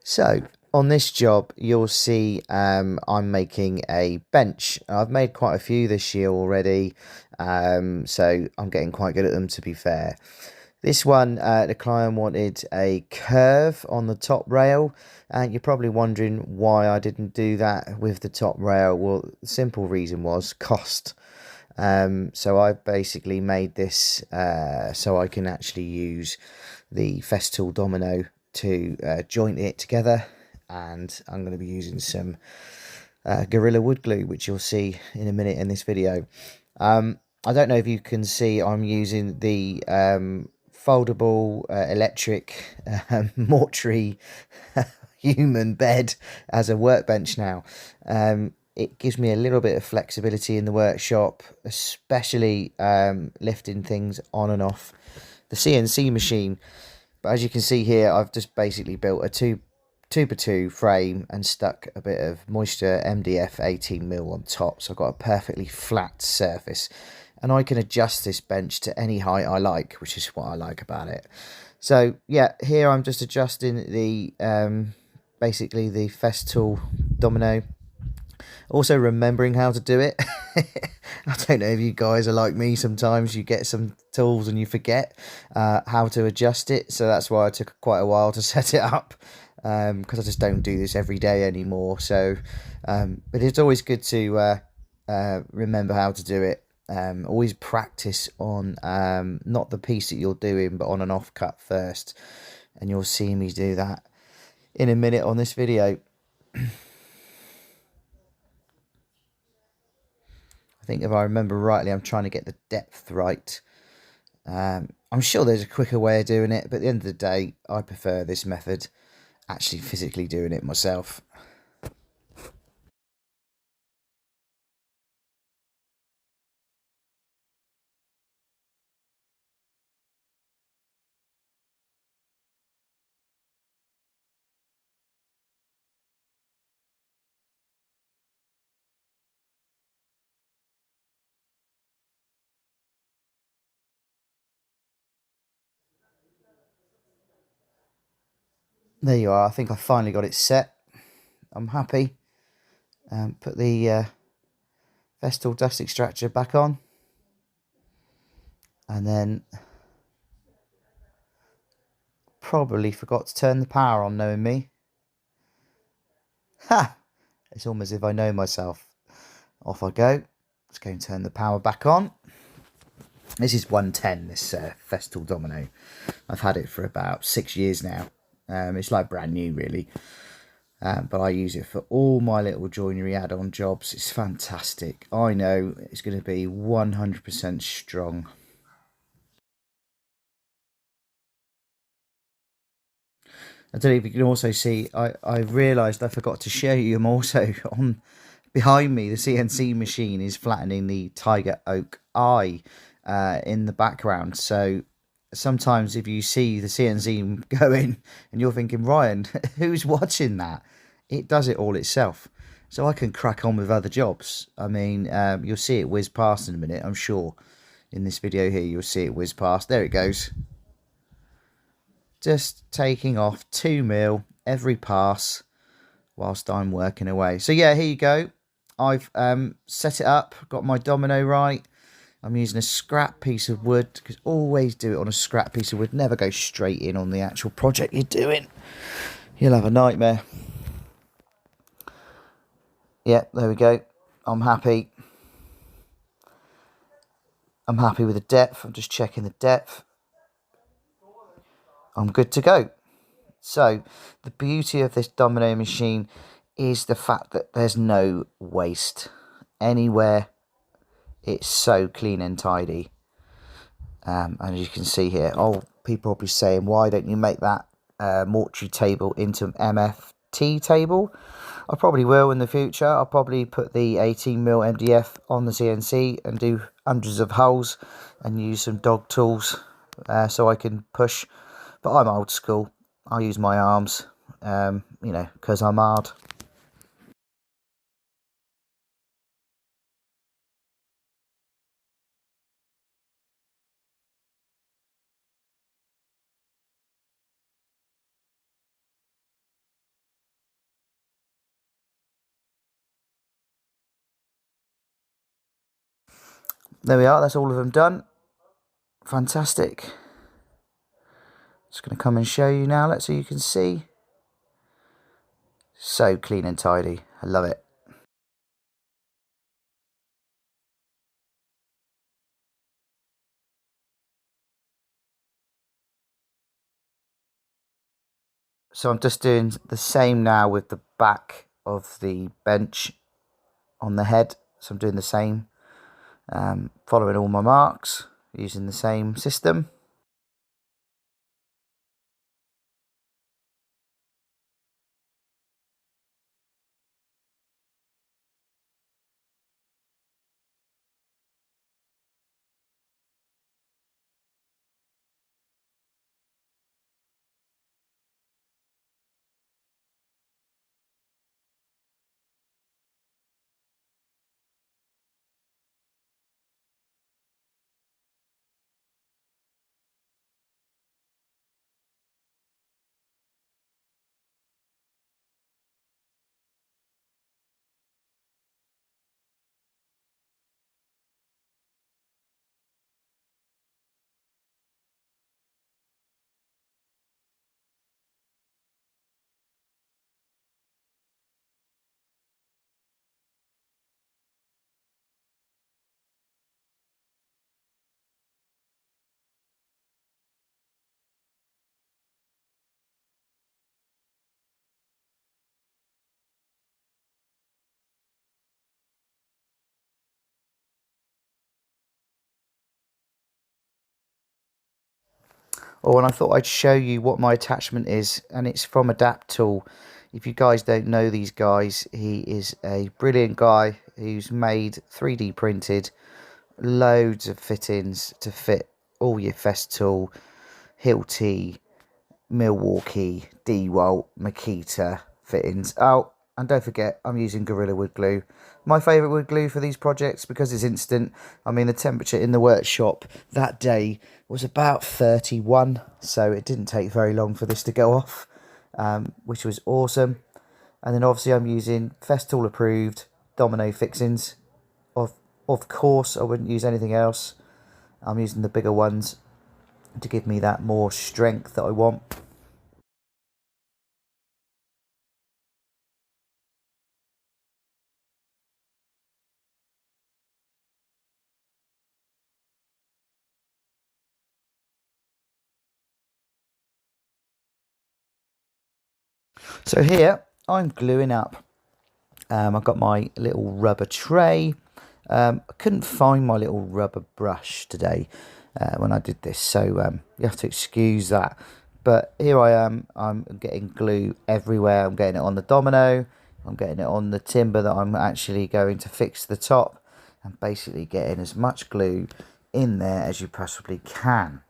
So on this job, you'll see I'm making a bench. I've made quite a few this year already, so I'm getting quite good at them, to be fair. This one, the client wanted a curve on the top rail, and you're probably wondering why I didn't do that with the top rail. Well, the simple reason was cost. So I've basically made this so I can actually use the Festool domino to joint it together, and I'm going to be using some Gorilla wood glue, which you'll see in a minute in this video. I don't know if you can see, I'm using the foldable electric mortuary human bed as a workbench now. It gives me a little bit of flexibility in the workshop, especially lifting things on and off the CNC machine. But as you can see here, I've just basically built a 2x2 frame and stuck a bit of moisture MDF 18mm on top, so I've got a perfectly flat surface, and I can adjust this bench to any height I like, which is what I like about it. So yeah, here I'm just adjusting the basically the Festool domino, also remembering how to do it. I don't know if you guys are like me, sometimes you get some tools and you forget how to adjust it, so that's why I took quite a while to set it up, because I just don't do this every day anymore. So but it's always good to remember how to do it. Always practice on not the piece that you're doing, but on an offcut first, and you'll see me do that in a minute on this video. I think if I remember rightly, I'm trying to get the depth right. I'm sure there's a quicker way of doing it, but at the end of the day, I prefer this method, actually physically doing it myself. There you are. I think I finally got it set. I'm happy. Put the Festool dust extractor back on, and then probably forgot to turn the power on, knowing me. Ha! It's almost as if I know myself. Off I go. Let's go and turn the power back on. This is 110, this Festool domino. I've had it for about 6 years now. It's like brand new, really. But I use it for all my little joinery add-on jobs. It's fantastic. I know it's going to be 100% strong. I don't know if you can also see, I realised I forgot to show you, I'm also on behind me, the CNC machine is flattening the tiger oak eye in the background. So sometimes if you see the CNC going and you're thinking, Ryan, who's watching that? It does it all itself. So I can crack on with other jobs. I mean, you'll see it whiz past in a minute, I'm sure. In this video here, you'll see it whiz past. There it goes. Just taking off 2mm every pass whilst I'm working away. So yeah, here you go. I've set it up, got my domino right. I'm using a scrap piece of wood, because always do it on a scrap piece of wood. Never go straight in on the actual project you're doing. You'll have a nightmare. Yeah, there we go. I'm happy. I'm happy with the depth. I'm just checking the depth. I'm good to go. So the beauty of this domino machine is the fact that there's no waste anywhere. It's so clean and tidy. And as you can see here, people will be saying, why don't you make that mortuary table into an MFT table? I probably will in the future. I'll probably put the 18mm MDF on the CNC and do hundreds of holes and use some dog tools so I can push. But I'm old school. I'll use my arms, you know, because I'm hard. There we are, that's all of them done. Fantastic. Just going to come and show you now, so you can see. So clean and tidy, I love it. So I'm just doing the same now with the back of the bench on the head. So I'm doing the same, following all my marks, using the same system. Oh, and I thought I'd show you what my attachment is, and it's from Adaptool. If you guys don't know these guys, he is a brilliant guy who's made 3D printed loads of fittings to fit all your Festool, Hilti, Milwaukee, DeWalt, Makita fittings. Oh, and don't forget, I'm using Gorilla Wood Glue. My favourite wood glue for these projects because it's instant. I mean, the temperature in the workshop that day was about 31, so it didn't take very long for this to go off, which was awesome. And then obviously I'm using Festool approved domino fixings. Of course, I wouldn't use anything else. I'm using the bigger ones to give me that more strength that I want. So here I'm gluing up. I've got my little rubber tray. I couldn't find my little rubber brush today when I did this, so you have to excuse that. But here I am, I'm getting glue everywhere. I'm getting it on the domino, I'm getting it on the timber that I'm actually going to fix the top, and basically getting as much glue in there as you possibly can.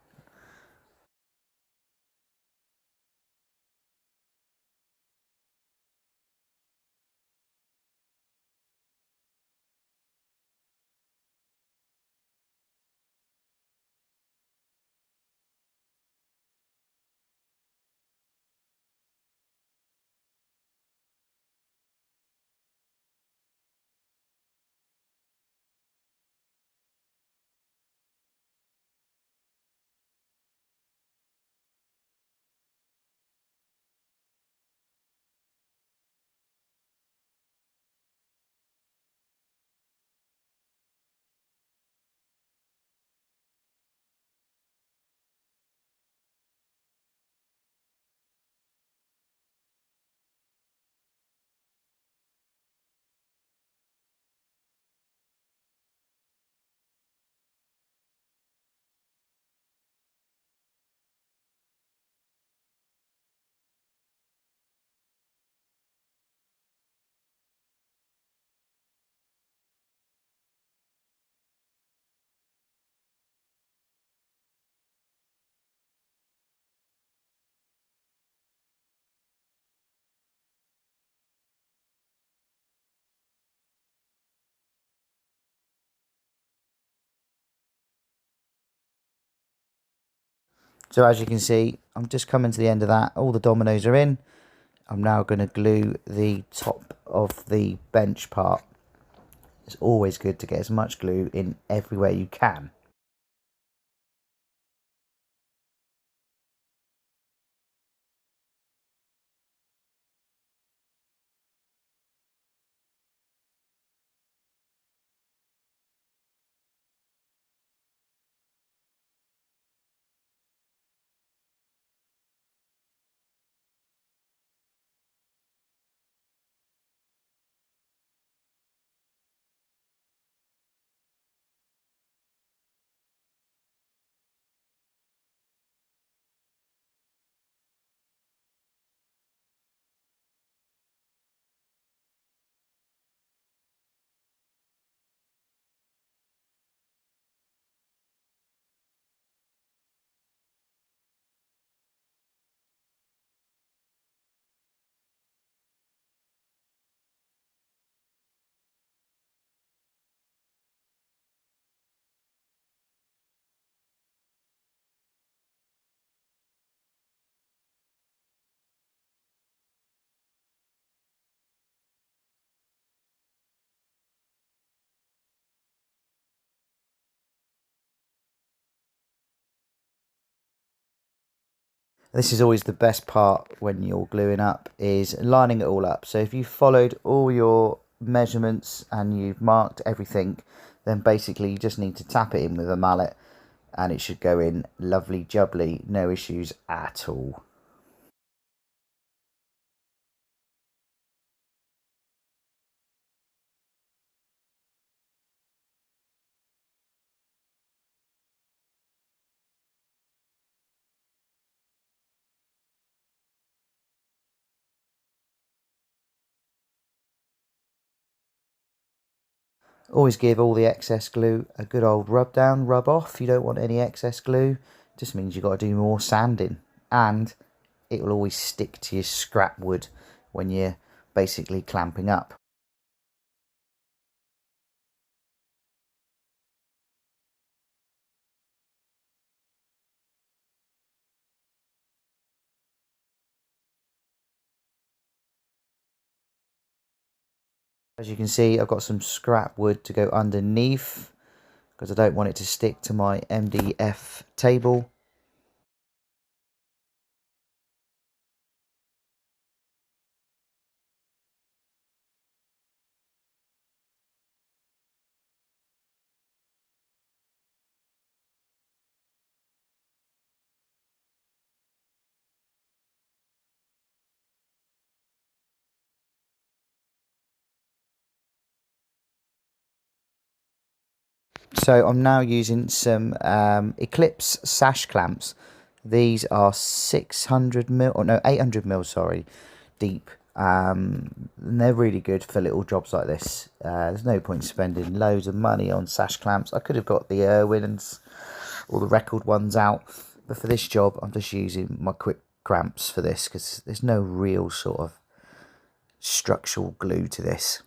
So as you can see, I'm just coming to the end of that. All the dominoes are in. I'm now going to glue the top of the bench part. It's always good to get as much glue in everywhere you can. This is always the best part when you're gluing up, is lining it all up. So if you've followed all your measurements and you've marked everything, then basically you just need to tap it in with a mallet and it should go in lovely jubbly, no issues at all. Always give all the excess glue a good old rub down, rub off. You don't want any excess glue. Just means you've got to do more sanding, and it will always stick to your scrap wood when you're basically clamping up. As you can see, I've got some scrap wood to go underneath because I don't want it to stick to my MDF table. So I'm now using some Eclipse sash clamps. These are 600 mil, or no, 800 mil, sorry, deep. And they're really good for little jobs like this. There's no point spending loads of money on sash clamps. I could have got the Irwins or the record ones out, but for this job I'm just using my quick clamps for this because there's no real sort of structural glue to this.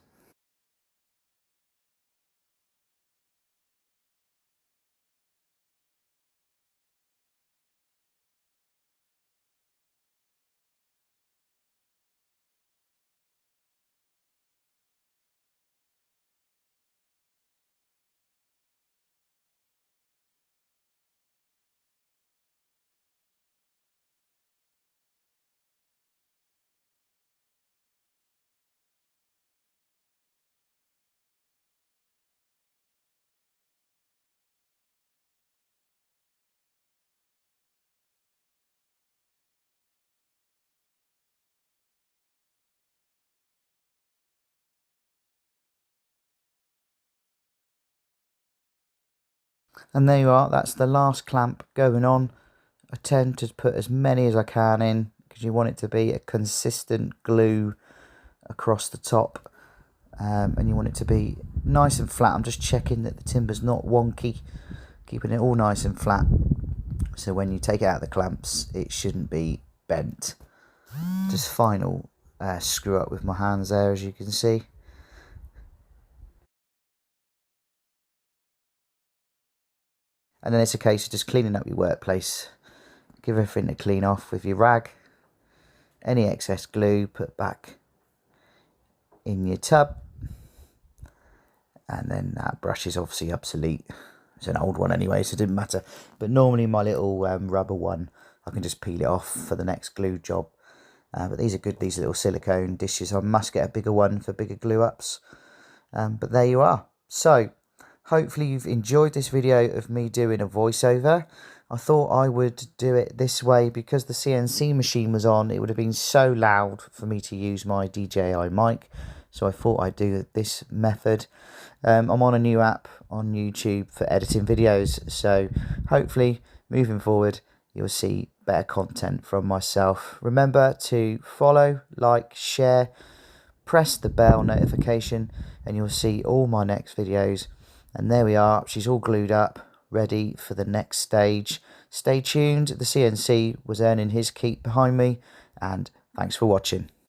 And there you are, that's the last clamp going on. I tend to put as many as I can in because you want it to be a consistent glue across the top, and you want it to be nice and flat. I'm just checking that the timber's not wonky, keeping it all nice and flat, so when you take it out of the clamps it shouldn't be bent. Just final screw up with my hands there, as you can see. And then it's a case of just cleaning up your workplace. Give everything a clean off with your rag. Any excess glue put back in your tub, and then that brush is obviously obsolete. It's an old one anyway, so it didn't matter. But normally my little rubber one, I can just peel it off for the next glue job. But these are good, these little silicone dishes. I must get a bigger one for bigger glue ups. But there you are. So hopefully you've enjoyed this video of me doing a voiceover. I thought I would do it this way because the CNC machine was on. It would have been so loud for me to use my DJI mic. So I thought I'd do this method. I'm on a new app on YouTube for editing videos. So hopefully moving forward, you'll see better content from myself. Remember to follow, like, share, press the bell notification, and you'll see all my next videos. And there we are. She's all glued up, ready for the next stage. Stay tuned. The CNC was earning his keep behind me, and thanks for watching.